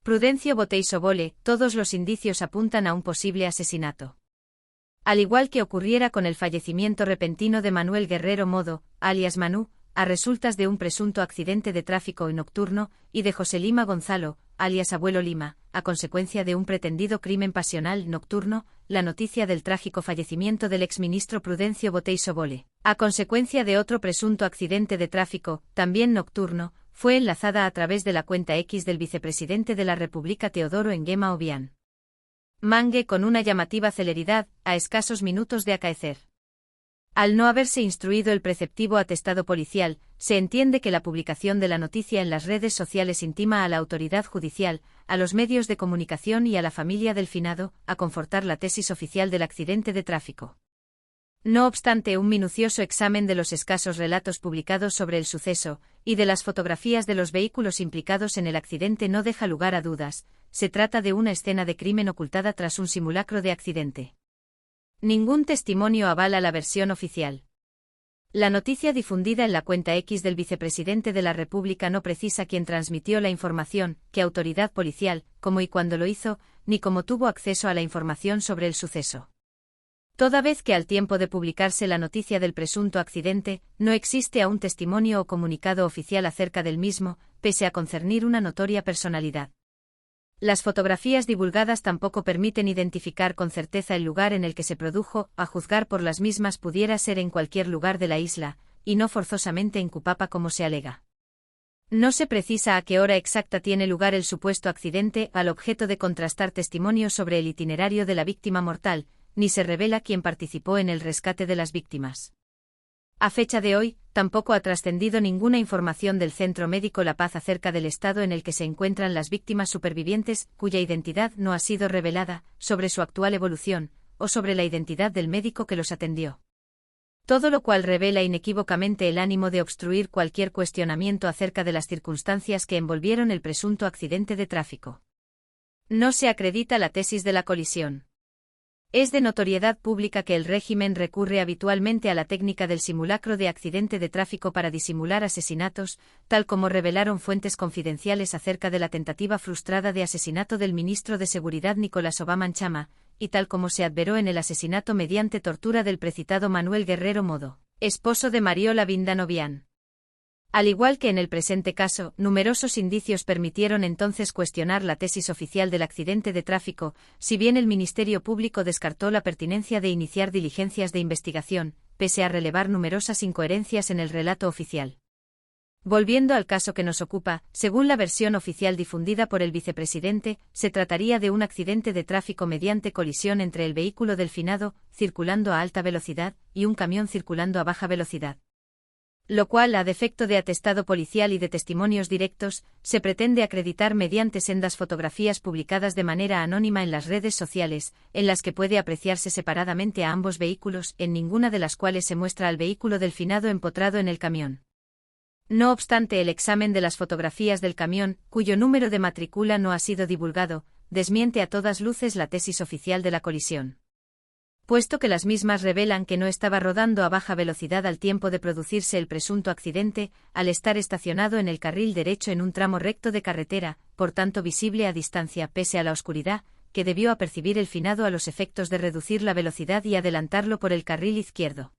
Prudencio Botei Sobole, todos los indicios apuntan a un posible asesinato. Al igual que ocurriera con el fallecimiento repentino de Manuel Guerrero Modo, alias Manu, a resultas de un presunto accidente de tráfico nocturno, y de José Lima Gonzalo, alias Abuelo Lima, a consecuencia de un pretendido crimen pasional nocturno, la noticia del trágico fallecimiento del exministro Prudencio Botei Sobole, a consecuencia de otro presunto accidente de tráfico, también nocturno, fue enlazada a través de la cuenta X del vicepresidente de la República Teodoro Nguema Obiang Mangue con una llamativa celeridad, a escasos minutos de acaecer. Al no haberse instruido el preceptivo atestado policial, se entiende que la publicación de la noticia en las redes sociales intima a la autoridad judicial, a los medios de comunicación y a la familia del finado, a confortar la tesis oficial del accidente de tráfico. No obstante, un minucioso examen de los escasos relatos publicados sobre el suceso, y de las fotografías de los vehículos implicados en el accidente no deja lugar a dudas, se trata de una escena de crimen ocultada tras un simulacro de accidente. Ningún testimonio avala la versión oficial. La noticia difundida en la cuenta X del vicepresidente de la República no precisa quién transmitió la información, qué autoridad policial, cómo y cuándo lo hizo, ni cómo tuvo acceso a la información sobre el suceso. Toda vez que al tiempo de publicarse la noticia del presunto accidente, no existe aún testimonio o comunicado oficial acerca del mismo, pese a concernir una notoria personalidad. Las fotografías divulgadas tampoco permiten identificar con certeza el lugar en el que se produjo, a juzgar por las mismas pudiera ser en cualquier lugar de la isla, y no forzosamente en Cupapa como se alega. No se precisa a qué hora exacta tiene lugar el supuesto accidente, al objeto de contrastar testimonios sobre el itinerario de la víctima mortal, ni se revela quién participó en el rescate de las víctimas. A fecha de hoy, tampoco ha trascendido ninguna información del Centro Médico La Paz acerca del estado en el que se encuentran las víctimas supervivientes, cuya identidad no ha sido revelada, sobre su actual evolución, o sobre la identidad del médico que los atendió. Todo lo cual revela inequívocamente el ánimo de obstruir cualquier cuestionamiento acerca de las circunstancias que envolvieron el presunto accidente de tráfico. No se acredita la tesis de la colisión. Es de notoriedad pública que el régimen recurre habitualmente a la técnica del simulacro de accidente de tráfico para disimular asesinatos, tal como revelaron fuentes confidenciales acerca de la tentativa frustrada de asesinato del ministro de Seguridad Nicolás Obama Chama, y tal como se adveró en el asesinato mediante tortura del precitado Manuel Guerrero Modo, esposo de Mariola Vindan Obiang. Al igual que en el presente caso, numerosos indicios permitieron entonces cuestionar la tesis oficial del accidente de tráfico, si bien el Ministerio Público descartó la pertinencia de iniciar diligencias de investigación, pese a relevar numerosas incoherencias en el relato oficial. Volviendo al caso que nos ocupa, según la versión oficial difundida por el vicepresidente, se trataría de un accidente de tráfico mediante colisión entre el vehículo del finado, circulando a alta velocidad, y un camión circulando a baja velocidad. Lo cual, a defecto de atestado policial y de testimonios directos, se pretende acreditar mediante sendas fotografías publicadas de manera anónima en las redes sociales, en las que puede apreciarse separadamente a ambos vehículos, en ninguna de las cuales se muestra al vehículo del finado empotrado en el camión. No obstante, el examen de las fotografías del camión, cuyo número de matrícula no ha sido divulgado, desmiente a todas luces la tesis oficial de la colisión. Puesto que las mismas revelan que no estaba rodando a baja velocidad al tiempo de producirse el presunto accidente, al estar estacionado en el carril derecho en un tramo recto de carretera, por tanto visible a distancia pese a la oscuridad, que debió apercibir el finado a los efectos de reducir la velocidad y adelantarlo por el carril izquierdo.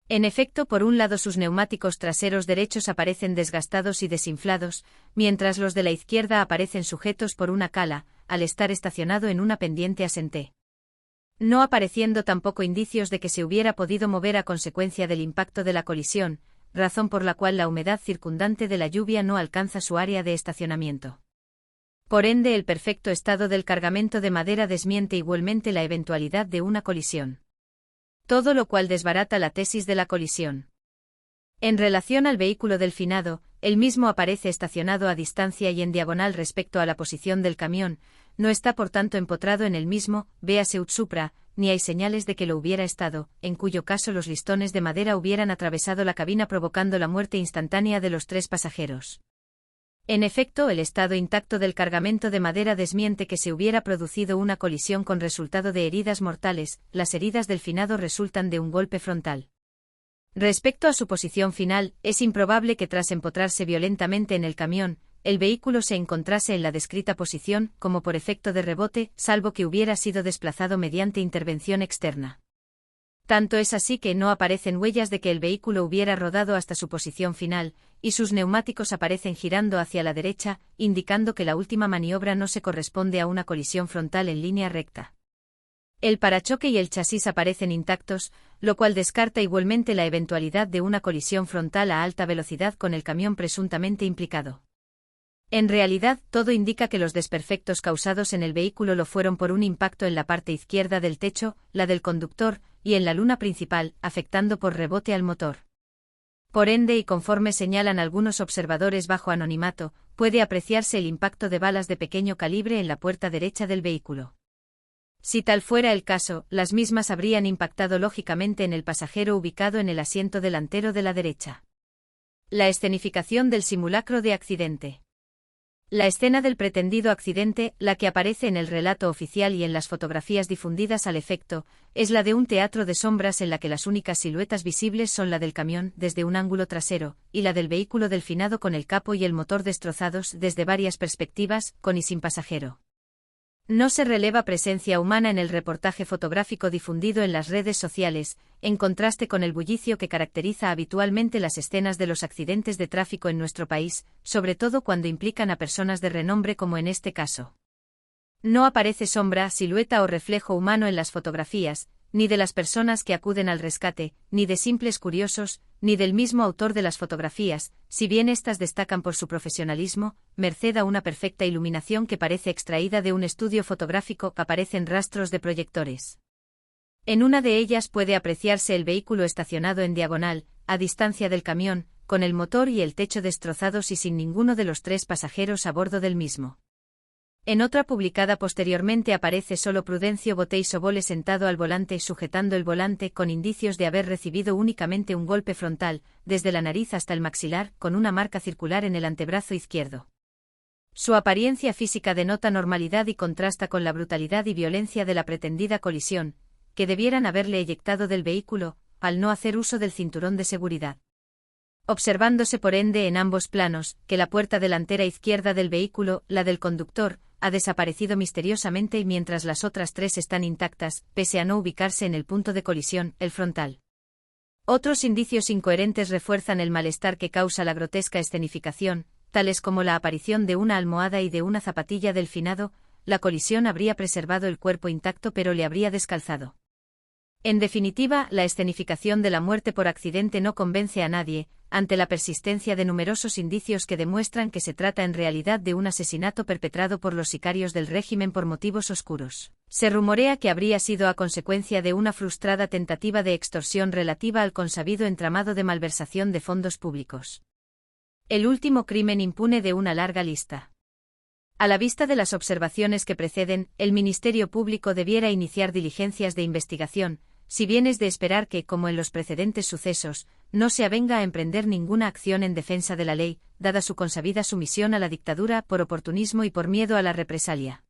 En efecto, por un lado sus neumáticos traseros derechos aparecen desgastados y desinflados, mientras los de la izquierda aparecen sujetos por una cala, al estar estacionado en una pendiente ascendente. No apareciendo tampoco indicios de que se hubiera podido mover a consecuencia del impacto de la colisión, razón por la cual la humedad circundante de la lluvia no alcanza su área de estacionamiento. Por ende, el perfecto estado del cargamento de madera desmiente igualmente la eventualidad de una colisión. Todo lo cual desbarata la tesis de la colisión. En relación al vehículo del finado, el mismo aparece estacionado a distancia y en diagonal respecto a la posición del camión, no está por tanto empotrado en el mismo, véase ut supra, ni hay señales de que lo hubiera estado, en cuyo caso los listones de madera hubieran atravesado la cabina provocando la muerte instantánea de los 3 pasajeros. En efecto, el estado intacto del cargamento de madera desmiente que se hubiera producido una colisión con resultado de heridas mortales, las heridas del finado resultan de un golpe frontal. Respecto a su posición final, es improbable que tras empotrarse violentamente en el camión, el vehículo se encontrase en la descrita posición, como por efecto de rebote, salvo que hubiera sido desplazado mediante intervención externa. Tanto es así que no aparecen huellas de que el vehículo hubiera rodado hasta su posición final, y sus neumáticos aparecen girando hacia la derecha, indicando que la última maniobra no se corresponde a una colisión frontal en línea recta. El parachoque y el chasis aparecen intactos, lo cual descarta igualmente la eventualidad de una colisión frontal a alta velocidad con el camión presuntamente implicado. En realidad, todo indica que los desperfectos causados en el vehículo lo fueron por un impacto en la parte izquierda del techo, la del conductor, y en la luna principal, afectando por rebote al motor. Por ende, y conforme señalan algunos observadores bajo anonimato, puede apreciarse el impacto de balas de pequeño calibre en la puerta derecha del vehículo. Si tal fuera el caso, las mismas habrían impactado lógicamente en el pasajero ubicado en el asiento delantero de la derecha. La escenificación del simulacro de accidente. La escena del pretendido accidente, la que aparece en el relato oficial y en las fotografías difundidas al efecto, es la de un teatro de sombras en la que las únicas siluetas visibles son la del camión desde un ángulo trasero, y la del vehículo delfinado con el capo y el motor destrozados desde varias perspectivas, con y sin pasajero. No se releva presencia humana en el reportaje fotográfico difundido en las redes sociales, en contraste con el bullicio que caracteriza habitualmente las escenas de los accidentes de tráfico en nuestro país, sobre todo cuando implican a personas de renombre como en este caso. No aparece sombra, silueta o reflejo humano en las fotografías, ni de las personas que acuden al rescate, ni de simples curiosos, ni del mismo autor de las fotografías, si bien éstas destacan por su profesionalismo, merced a una perfecta iluminación que parece extraída de un estudio fotográfico, aparecen rastros de proyectores. En una de ellas puede apreciarse el vehículo estacionado en diagonal, a distancia del camión, con el motor y el techo destrozados y sin ninguno de los 3 pasajeros a bordo del mismo. En otra publicada posteriormente aparece solo Prudencio Botey Sobole sentado al volante sujetando el volante con indicios de haber recibido únicamente un golpe frontal, desde la nariz hasta el maxilar, con una marca circular en el antebrazo izquierdo. Su apariencia física denota normalidad y contrasta con la brutalidad y violencia de la pretendida colisión, que debieran haberle eyectado del vehículo, al no hacer uso del cinturón de seguridad. Observándose por ende en ambos planos, que la puerta delantera izquierda del vehículo, la del conductor, ha desaparecido misteriosamente y mientras las otras 3 están intactas, pese a no ubicarse en el punto de colisión, el frontal. Otros indicios incoherentes refuerzan el malestar que causa la grotesca escenificación, tales como la aparición de una almohada y de una zapatilla del finado. La colisión habría preservado el cuerpo intacto pero le habría descalzado. En definitiva, la escenificación de la muerte por accidente no convence a nadie, ante la persistencia de numerosos indicios que demuestran que se trata en realidad de un asesinato perpetrado por los sicarios del régimen por motivos oscuros. Se rumorea que habría sido a consecuencia de una frustrada tentativa de extorsión relativa al consabido entramado de malversación de fondos públicos. El último crimen impune de una larga lista. A la vista de las observaciones que preceden, el Ministerio Público debiera iniciar diligencias de investigación, si bien es de esperar que, como en los precedentes sucesos, no se avenga a emprender ninguna acción en defensa de la ley, dada su consabida sumisión a la dictadura por oportunismo y por miedo a la represalia.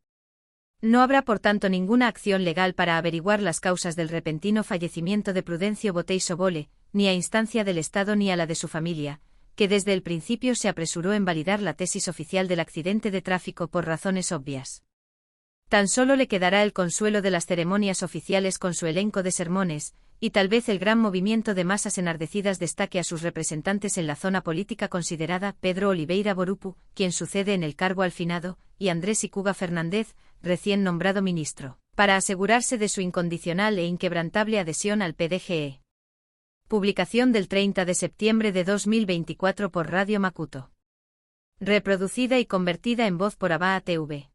No habrá por tanto ninguna acción legal para averiguar las causas del repentino fallecimiento de Prudencio Botey Sobole, ni a instancia del Estado ni a la de su familia, que desde el principio se apresuró en validar la tesis oficial del accidente de tráfico por razones obvias. Tan solo le quedará el consuelo de las ceremonias oficiales con su elenco de sermones, y tal vez el gran movimiento de masas enardecidas destaque a sus representantes en la zona política considerada, Pedro Oliveira Borupu, quien sucede en el cargo al finado, y Andrés Icúa Fernández, recién nombrado ministro, para asegurarse de su incondicional e inquebrantable adhesión al PDGE. Publicación del 30 de septiembre de 2024 por Radio Macuto. Reproducida y convertida en voz por Abaa TV.